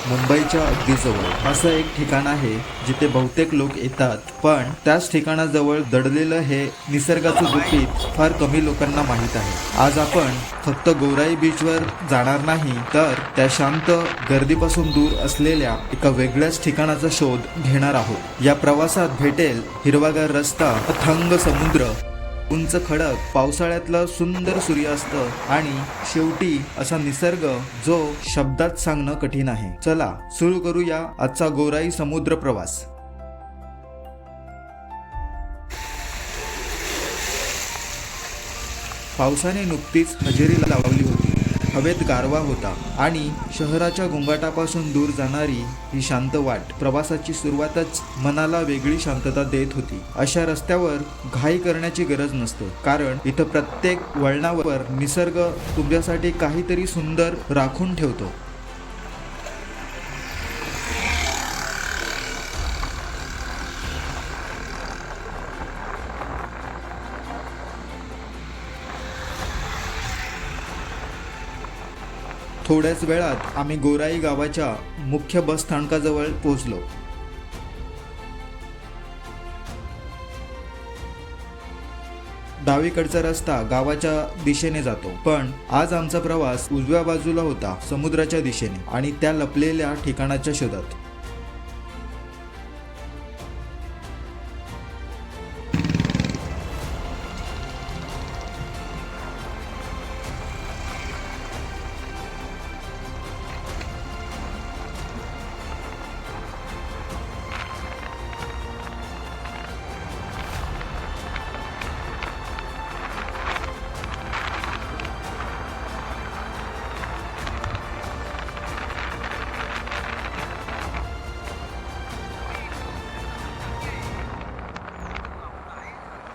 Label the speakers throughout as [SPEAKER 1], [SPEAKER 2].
[SPEAKER 1] मुंबईच्या अगदी जवळ असं एक ठिकाण आहे जिथे बहुतेक लोक येतात, पण त्याच ठिकाणाजवळ दडलेलं हे निसर्गाचं गुपित फार कमी लोकांना माहीत आहे. आज आपण फक्त गोराई बीचवर जाणार नाही, तर त्या शांत गर्दीपासून दूर असलेल्या एका वेगळ्याच ठिकाणाचा शोध घेणार आहोत. या प्रवासात भेटेल हिरवागार रस्ता, अथांग समुद्र, उंच खडक, पावसाळ्यातलं सुंदर सूर्यास्त आणि शेवटी असा निसर्ग जो शब्दात सांगणं कठीण आहे. चला सुरू करूया आजचा गोराई समुद्र प्रवास. पावसाने नुकतीच हजेरी लावली होती. हवेत गारवा होता आणि शहराच्या गोंगाटापासून दूर जाणारी ही शांत वाट प्रवासाची सुरुवातच मनाला वेगळी शांतता देत होती. अशा रस्त्यावर घाई करण्याची गरज नसते, कारण इथं प्रत्येक वळणावर निसर्ग तुमच्यासाठी काहीतरी सुंदर राखून ठेवतो. थोड्याच वेळात आम्ही गोराई गावाच्या मुख्य बस स्थानकाजवळ पोहोचलो. डावीकडचा रस्ता गावाच्या दिशेने जातो, पण आज आमचा प्रवास उजव्या बाजूला होता, समुद्राच्या दिशेने आणि त्या लपलेल्या ठिकाणाच्या शोधात.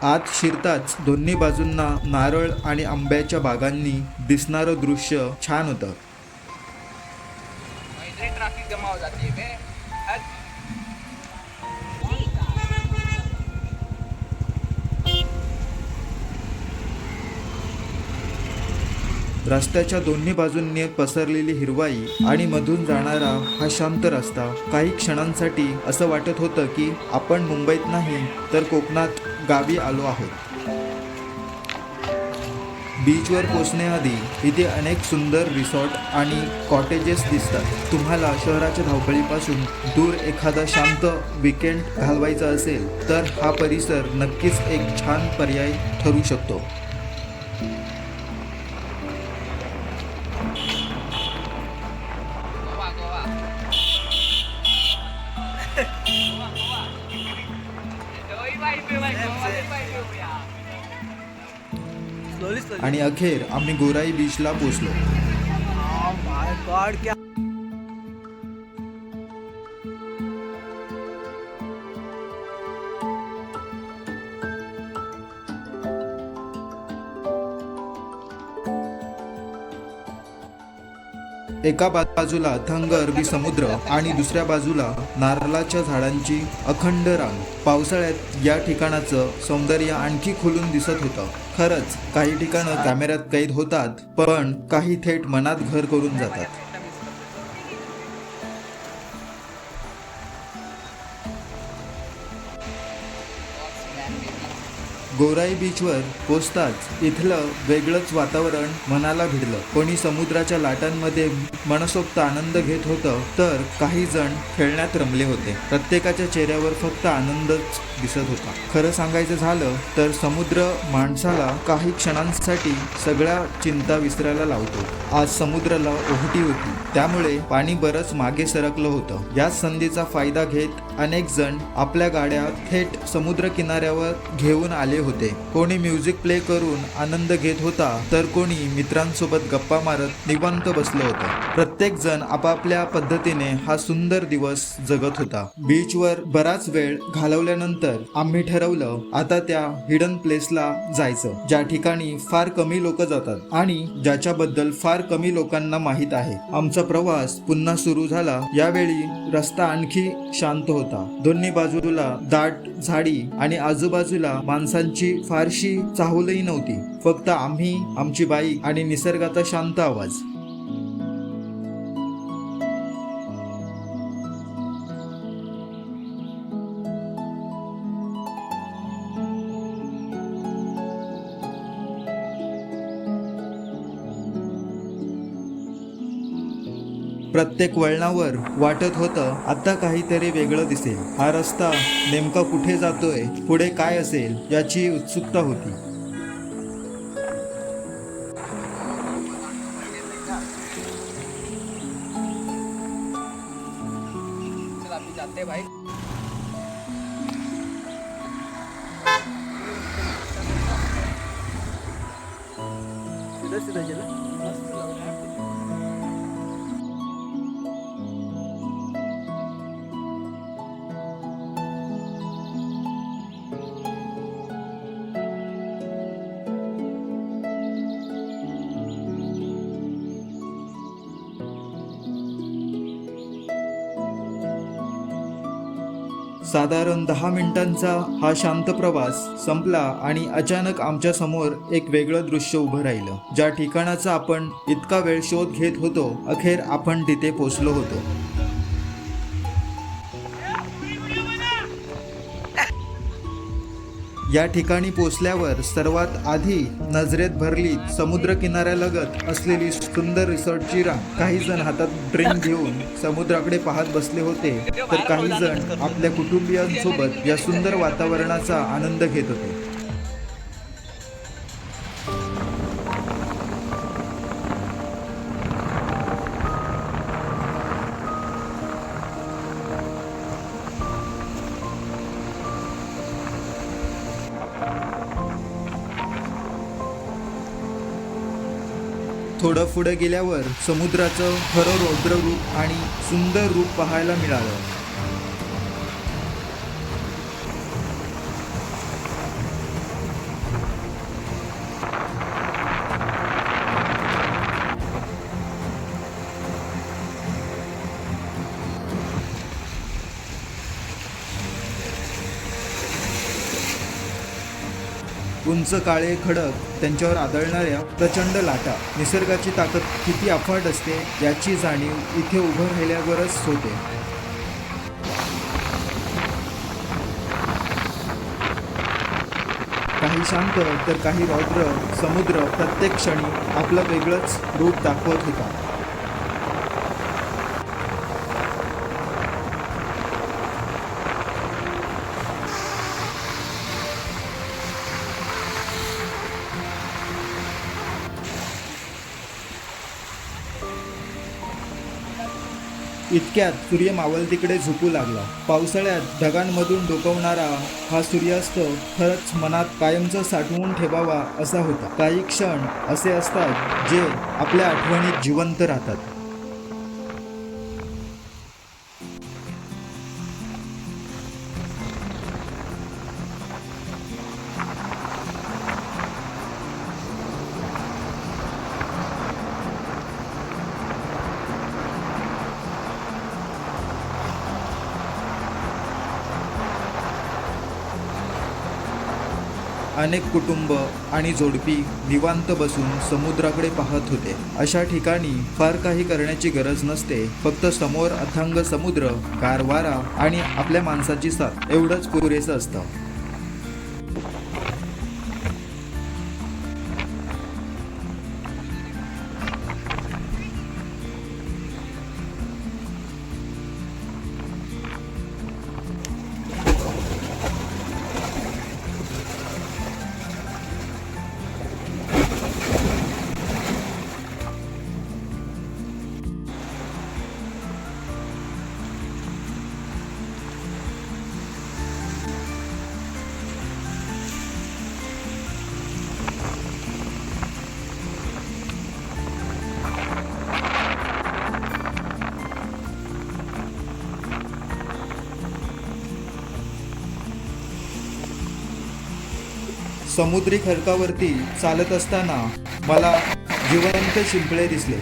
[SPEAKER 1] आत शिरताच दोन्ही बाजूंना नारळ आणि आंब्याच्या बागांनी दिसणारं दृश्य छान होतं.
[SPEAKER 2] ट्रैफिक जमा हो जाती है बे।
[SPEAKER 1] रस्त्याच्या दोन्ही बाजूंनी पसरलेली हिरवाई आणि मधून जाणारा हा शांत रस्ता काही क्षणांसाठी असं वाटत होतं की आपण मुंबईत नाही तर कोकणात गावी आलो आहोत. बीचवर पोहोचण्याआधी इथे अनेक सुंदर रिसॉर्ट आणि कॉटेजेस दिसतात. तुम्हाला शहराच्या धावपळीपासून दूर एखादा शांत वीकेंड घालवायचा असेल तर हा परिसर नक्कीच एक छान पर्याय ठरू शकतो. आणि अखेर आम्ही गोराई बीचला पोहोचलो. एका बाजूला थंग अरबी समुद्र आणि दुसऱ्या बाजूला नारळाच्या झाडांची अखंड रांग. पावसाळ्यात या ठिकाणाचं सौंदर्य आणखी खुलून दिसत होतं. खरंच काही ठिकाणं कॅमेऱ्यात कैद होतात, पण काही थेट मनात घर करून जातात. गोराई बीचवर पोचताच इथलं वेगळंच वातावरण मनाला भिडलं. कोणी समुद्राच्या लाटांमध्ये मनसोक्त आनंद घेत होतं, तर काही जण खेळण्यात रमले होते. प्रत्येकाच्या चेहऱ्यावर फक्त आनंदच दिसत होता. खरं सांगायचं झालं तर समुद्र माणसाला काही क्षणांसाठी सगळ्या चिंता विसरायला लावतो. आज समुद्राला ओहोटी होती, त्यामुळे पाणी बरंच मागे सरकलं होतं. याच संधीचा फायदा घेत अनेक जण आपल्या गाड्या थेट समुद्र किनाऱ्यावर घेऊन आले होते. कोणी म्युझिक प्ले करून आनंद घेत होता, तर कोणी मित्रांसोबत गप्पा मारत निवांत बसलं होतं. प्रत्येक जण आपापल्या पद्धतीने हा सुंदर दिवस जगत होता. बीचवर बराच वेळ घालवल्यानंतर आम्ही ठरवलं आता त्या हिडन प्लेसला जायचं, ज्या ठिकाणी फार कमी लोक जातात आणि ज्याच्याबद्दल फार कमी लोकांना माहीत आहे. आमचा प्रवास पुन्हा सुरू झाला. यावेळी रस्ता आणखी शांत होता. दोन्ही बाजूला दाट झाडी आणि आजूबाजूला माणसांची फारशी चाहुलही नव्हती. फक्त आम्ही, आमची बाईक आणि निसर्गाचा शांत आवाज. प्रत्येक वळणावर वाटत होतं आता काहीतरी वेगळं दिसेल. हा रस्ता नेमका कुठे जातोय, पुढे काय असेल याची उत्सुकता होती.
[SPEAKER 2] चल अभी जाते भाई. मस्त लग रहा है.
[SPEAKER 1] साधारण 10 मिनिटांचा हा शांत प्रवास संपला आणि अचानक आमच्या समोर एक वेगळं दृश्य उभं राहिलं. ज्या ठिकाणाचा आपण इतका वेळ शोध घेत होतो, अखेर आपण तिथे पोचलो होतो. या ठिकाणी पोचल्यावर सर्वात आधी नजरेत भरली समुद्र किनाऱ्यालगत असलेली सुंदर रिसॉर्टची रांग. काही जण हातात ड्रिंक घेऊन समुद्राकडे पाहत बसले होते, तर काही जण आपल्या कुटुंबियांसोबत या सुंदर वातावरणाचा आनंद घेत होते. थोडं पुढे गेल्यावर समुद्राचं खरं रौद्र रूप आणि सुंदर रूप पाहायला मिळालं. उंच काळे खडक, त्यांच्यावर आदळणाऱ्या प्रचंड लाटा, निसर्गाची ताकद किती अफाट असते याची जाणीव इथे उभं राहिल्यावरच होते. काही शांत तर काही रौद्र, समुद्र प्रत्येक क्षणी आपलं वेगळंच रूप दाखवत होता. इतक्यात सूर्य मावळतीकडे झुकू लागला. पावसाळ्यात ढगांमधून डोकावणारा हा सूर्यास्त खरंच मनात कायमचा साठवून ठेवावा असा होता. काही क्षण असे असतात जे आपल्या आठवणीत जिवंत राहतात. अनेक कुटुंब आणि जोडपी निवांत बसून समुद्राकडे पाहत होते. अशा ठिकाणी फार काही करण्याची गरज नसते, फक्त समोर अथांग समुद्र, गार वारा आणि आपल्या माणसाची साथ एवढंच पुरेसं असतं. समुद्री खडकावरती चालत असताना मला जिवंत शिंपले दिसले.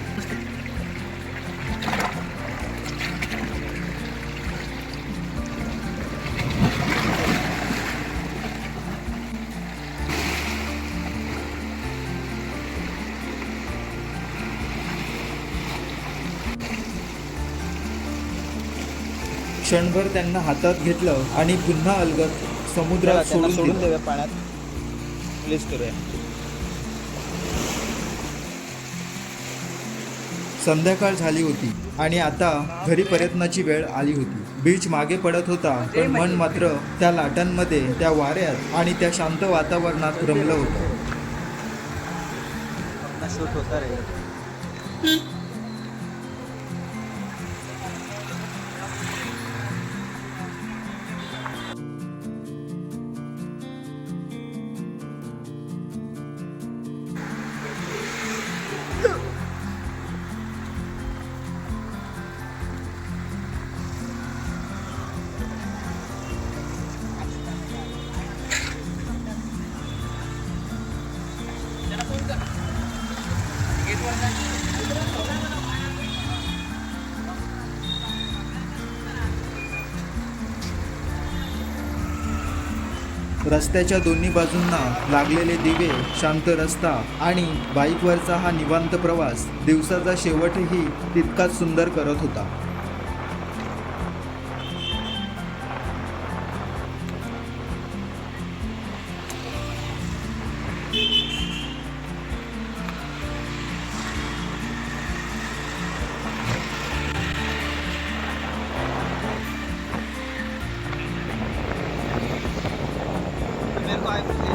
[SPEAKER 1] क्षणभर त्यांना हातात घेतलं आणि पुन्हा अलगद समुद्रात सोडून दिलं.
[SPEAKER 2] पाण्यात प्लीज करूया.
[SPEAKER 1] संध्याकाळ झाली होती. आणि आता घरी परतण्याची वेळ आली होती. बीच मागे पडत होता, पण मन मात्र त्या लाटांमध्ये, त्या वाऱ्यात आणि त्या शांत वातावरणात रमलं होतं.
[SPEAKER 2] शूट होता रे.
[SPEAKER 1] रस्त्याच्या दोन्ही बाजूंना लागलेले दिवे, शांत रस्ता आणि बाईकवरचा हा निवांत प्रवास दिवसाचा शेवटही तितकाच सुंदर करत होता.
[SPEAKER 2] मेरे को आईफोन ले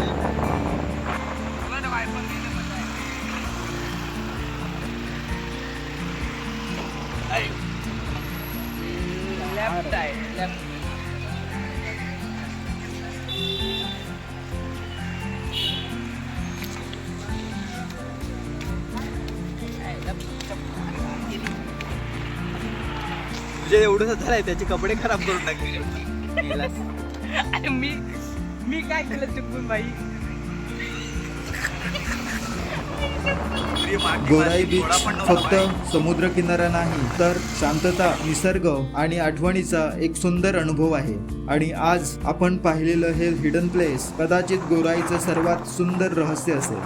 [SPEAKER 2] लेफ्ट आहे लेफ्ट. तुझे एवढं झालंय त्याचे कपडे खराब करून टाकले. अरे मी काय केलं चुकून बाई.
[SPEAKER 1] गोराई बीच फक्त समुद्रकिनारा नाही, तर शांतता, निसर्ग आणि आठवणीचा एक सुंदर अनुभव आहे. आणि आज आपण पाहिलेलं हे हिडन प्लेस कदाचित गोराईचं सर्वात सुंदर रहस्य असेल.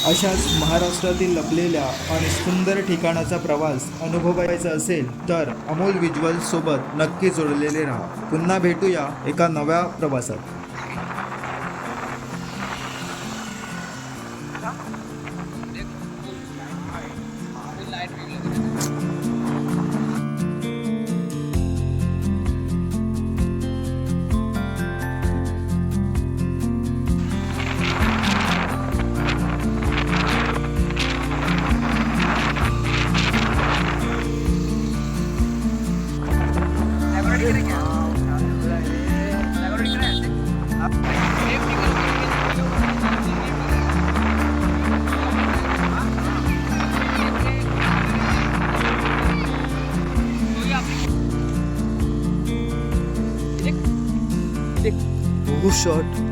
[SPEAKER 1] अशाच महाराष्ट्रातील लपलेल्या आणि सुंदर ठिकाणाचा प्रवास अनुभवायचा असेल तर अमोल व्हिज्युअल्स सोबत नक्की जोडलेले राहा. पुन्हा भेटूया एका नव्या प्रवासात.
[SPEAKER 2] देख
[SPEAKER 1] Oh shot.